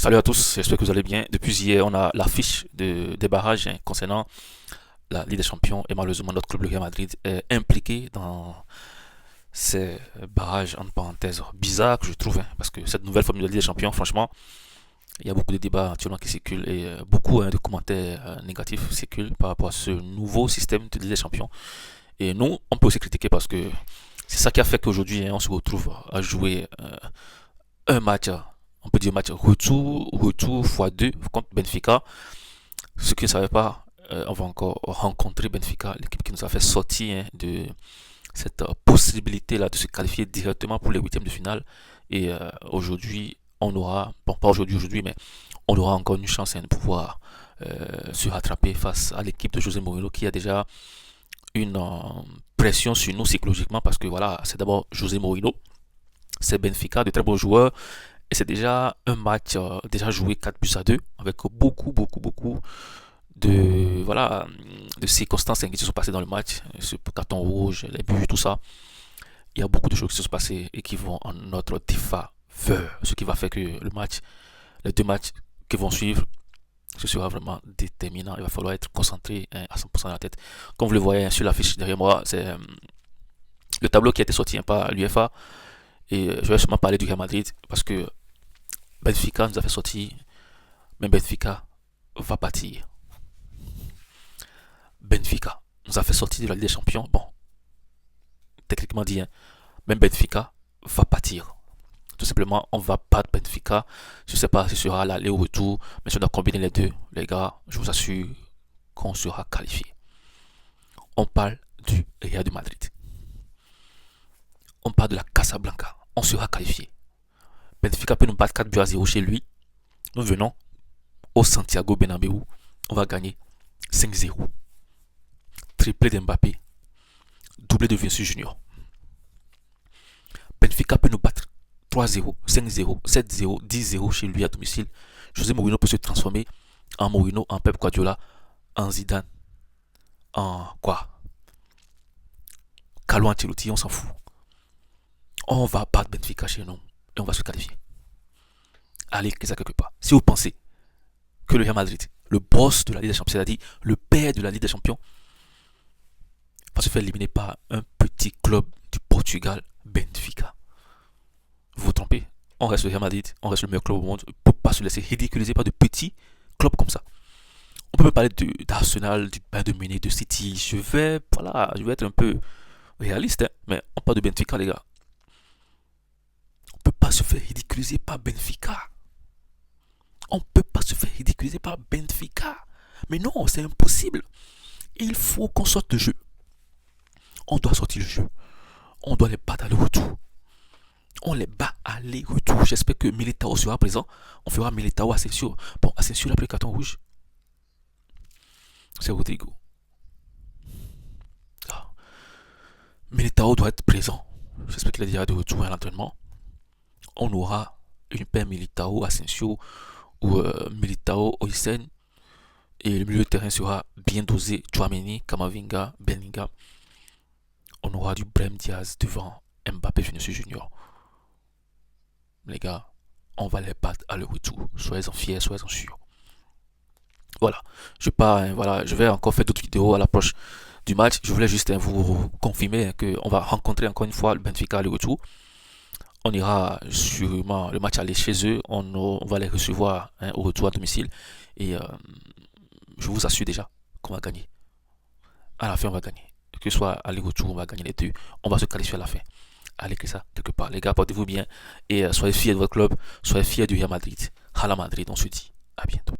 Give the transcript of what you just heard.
Salut à tous, j'espère que vous allez bien. Depuis hier, on a l'affiche des barrages concernant la Ligue des Champions et malheureusement notre club, le Real Madrid, est impliqué dans ces barrages, entre parenthèses, bizarres que je trouve, parce que cette nouvelle formule de Ligue des Champions, franchement, il y a beaucoup de débats actuellement qui circulent et beaucoup de commentaires négatifs circulent par rapport à ce nouveau système de Ligue des Champions. Et nous, on peut aussi critiquer parce que c'est ça qui a fait qu'aujourd'hui, on se retrouve à jouer un match, on peut dire match retour x2 contre Benfica. Ce qui ne savait pas, on va encore rencontrer Benfica, l'équipe qui nous a fait sortir de cette possibilité-là de se qualifier directement pour les huitièmes de finale. Et aujourd'hui, on aura, bon pas aujourd'hui, mais on aura encore une chance de pouvoir se rattraper face à l'équipe de José Mourinho qui a déjà une pression sur nous psychologiquement parce que voilà, c'est d'abord José Mourinho, c'est Benfica, de très bons joueurs, et c'est déjà un match déjà joué 4 buts à 2 avec beaucoup de circonstances qui se sont passées dans le match, ce carton rouge, les buts, tout ça. Il y a beaucoup de choses qui se sont passées et qui vont en notre défaveur, ce qui va faire que les deux matchs qui vont suivre, ce sera vraiment déterminant. Il va falloir être concentré à 100% dans la tête. Comme vous le voyez sur l'affiche derrière moi, c'est le tableau qui a été sorti par l'UEFA. Et je vais seulement parler du Real Madrid parce que Benfica nous a fait sortir, mais Benfica va partir. Benfica nous a fait sortir de la Ligue des Champions. Bon, techniquement dit, même Benfica va partir. Tout simplement, on va battre Benfica. Je ne sais pas si ce sera l'aller ou retour, mais si on a combiné les deux, les gars, je vous assure qu'on sera qualifié. On parle du Real de Madrid. On parle de la Casablanca. On sera qualifié. Benfica peut nous battre 4 buts à 0 chez lui. Nous venons au Santiago Bernabéu. On va gagner 5-0. Triplé d'Mbappé. Doublé de Vinicius Junior. Benfica peut nous battre 3-0, 5-0, 7-0, 10-0 chez lui à domicile. José Mourinho peut se transformer en Mourinho, en Pep Guardiola, en Zidane, en quoi, Carlo Ancelotti, on s'en fout. On va battre Benfica chez nous et on va se qualifier. Allez, écrivez ça quelque part. Si vous pensez que le Real Madrid, le boss de la Ligue des Champions, c'est-à-dire le père de la Ligue des Champions, va se faire éliminer par un petit club du Portugal, Benfica, vous vous trompez. On reste le Real Madrid, on reste le meilleur club au monde. On ne peut pas se laisser ridiculiser par de petits clubs comme ça. On peut me parler d'Arsenal, du Bayern de Munich, de City. Je vais être un peu réaliste, mais on parle de Benfica, les gars. On ne peut pas se faire ridiculiser par Benfica. On ne peut pas se faire ridiculiser par Benfica. Mais non, c'est impossible. Il faut qu'on sorte le jeu. On doit sortir le jeu. On doit les battre à le retour. On les bat aller-retour. J'espère que Militao sera présent. On fera Militao Asensio. Bon, Asensio il a pris le carton rouge. C'est Rodrigo. Ah. Militao doit être présent. J'espère qu'il est déjà de retour à l'entraînement. On aura une paire Militao Asensio ou Militao Oysen. Et le milieu de terrain sera bien dosé. Chouameni, Kamavinga, Bellingham. On aura du Brahim Diaz devant Mbappé Vinicius Junior. Les gars, on va les battre à le retour. Soyez-en fiers, soyez-en sûrs. Voilà, je vais encore faire d'autres vidéos à l'approche du match. Je voulais juste vous confirmer qu'on va rencontrer encore une fois le Benfica à le retour. On ira sûrement le match aller chez eux. On va les recevoir au retour à domicile. Et je vous assure déjà qu'on va gagner. À la fin, on va gagner. Que ce soit aller-retour, on va gagner les deux. On va se qualifier à la fin. Allez, que ça, quelque part. Les gars, portez-vous bien et soyez fiers de votre club. Soyez fiers du Real Madrid. À la Madrid, on se dit à bientôt.